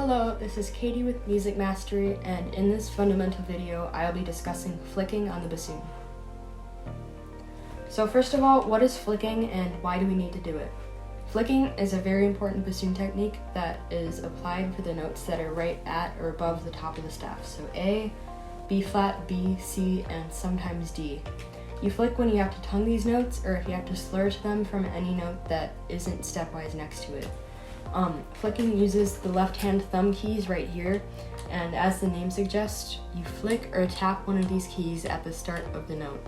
Hello, this is Katie with Music Mastery, and in this fundamental video, I'll be discussing flicking on the bassoon. So first of all, what is flicking and why do we need to do it? Flicking is a very important bassoon technique that is applied for the notes that are right at or above the top of the staff. So A, B flat, B, C, and sometimes D. You flick when you have to tongue these notes or if you have to slur to them from any note that isn't stepwise next to it. Flicking uses the left-hand thumb keys right here, and as the name suggests, you flick or tap one of these keys at the start of the note.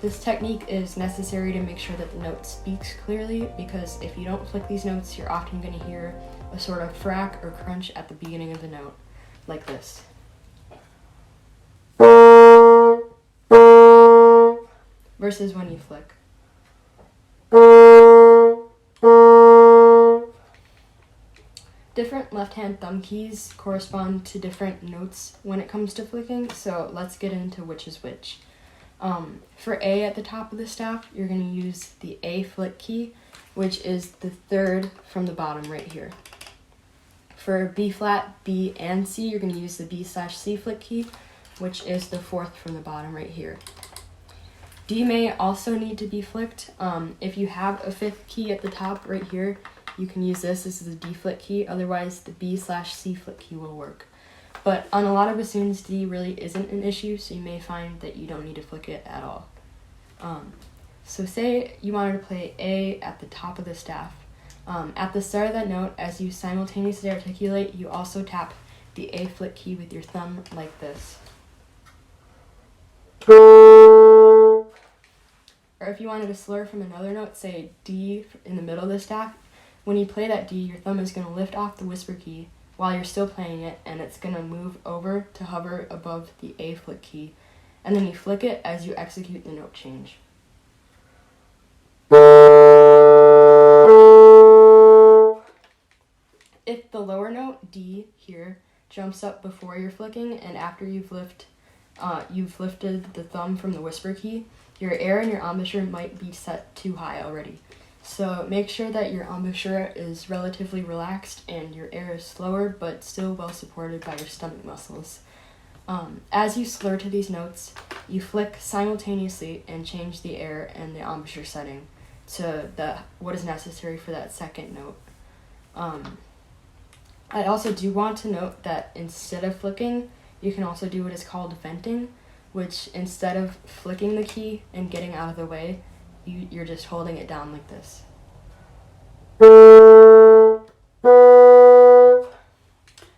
This technique is necessary to make sure that the note speaks clearly, because if you don't flick these notes, you're often going to hear a sort of frack or crunch at the beginning of the note, like this. Versus when you flick. Different left-hand thumb keys correspond to different notes when it comes to flicking, so let's get into which is which. For A at the top of the staff, you're going to use the A flick key, which is the third from the bottom right here. For B flat, B, and C, you're going to use the B/C flick key, which is the fourth from the bottom right here. D may also need to be flicked. If you have a fifth key at the top right here, you can use this. This is the D flick key, otherwise the B/C flick key will work. But on a lot of bassoons, D really isn't an issue, so you may find that you don't need to flick it at all. So say you wanted to play A at the top of the staff. At the start of that note, as you simultaneously articulate, you also tap the A flick key with your thumb like this. Or if you wanted to slur from another note, say D in the middle of the staff, when you play that D, your thumb is going to lift off the whisper key while you're still playing it, and it's going to move over to hover above the A flick key, and then you flick it as you execute the note change. If the lower note, D, here, jumps up before you're flicking, and after you've lifted the thumb from the whisper key, your air and your embouchure might be set too high already. So make sure that your embouchure is relatively relaxed and your air is slower but still well supported by your stomach muscles. As you slur to these notes, you flick simultaneously and change the air and the embouchure setting to what is necessary for that second note. I also do want to note that instead of flicking, you can also do what is called venting, which instead of flicking the key and getting out of the way, you're just holding it down like this.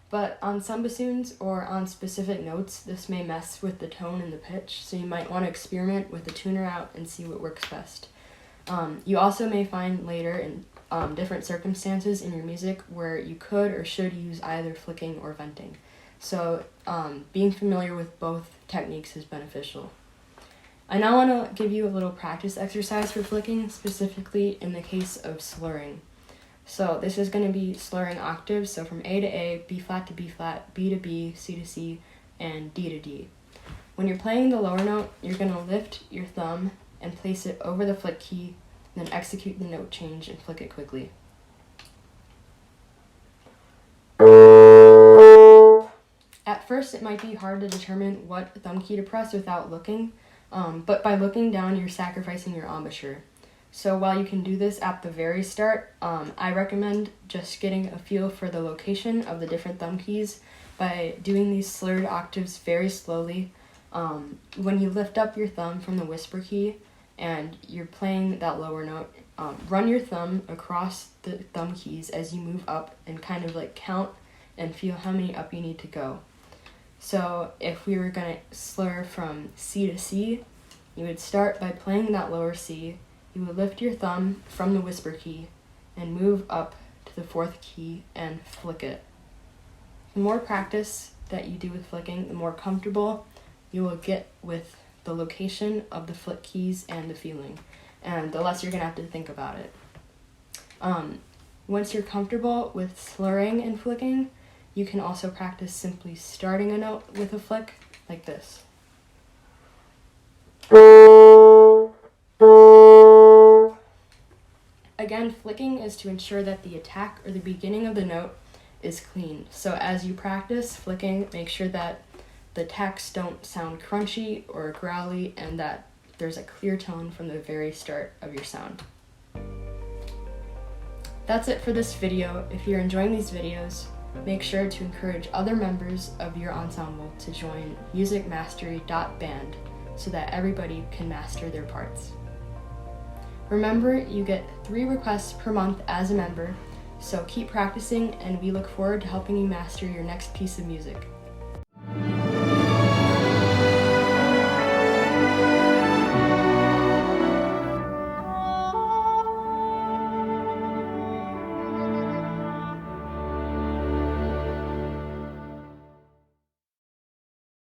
But on some bassoons or on specific notes, this may mess with the tone and the pitch, so you might want to experiment with the tuner out and see what works best. You also may find later in different circumstances in your music where you could or should use either flicking or venting. So being familiar with both techniques is beneficial. I now want to give you a little practice exercise for flicking, specifically in the case of slurring. So this is going to be slurring octaves, so from A to A, B flat to B flat, B to B, C to C, and D to D. When you're playing the lower note, you're going to lift your thumb and place it over the flick key, then execute the note change and flick it quickly. At first, it might be hard to determine what thumb key to press without looking, but by looking down, you're sacrificing your embouchure. So while you can do this at the very start, I recommend just getting a feel for the location of the different thumb keys by doing these slurred octaves very slowly. When you lift up your thumb from the whisper key and you're playing that lower note, run your thumb across the thumb keys as you move up and kind of like count and feel how many up you need to go. So if we were going to slur from C to C, you would start by playing that lower C. You would lift your thumb from the whisper key and move up to the fourth key and flick it. The more practice that you do with flicking, the more comfortable you will get with the location of the flick keys and the feeling, and the less you're going to have to think about it. Once you're comfortable with slurring and flicking, you can also practice simply starting a note with a flick like this. Again, flicking is to ensure that the attack or the beginning of the note is clean. So as you practice flicking, make sure that the tacks don't sound crunchy or growly and that there's a clear tone from the very start of your sound. That's it for this video. If you're enjoying these videos, make sure to encourage other members of your ensemble to join MusicMastery.band so that everybody can master their parts. Remember, you get 3 requests per month as a member, so keep practicing and we look forward to helping you master your next piece of music.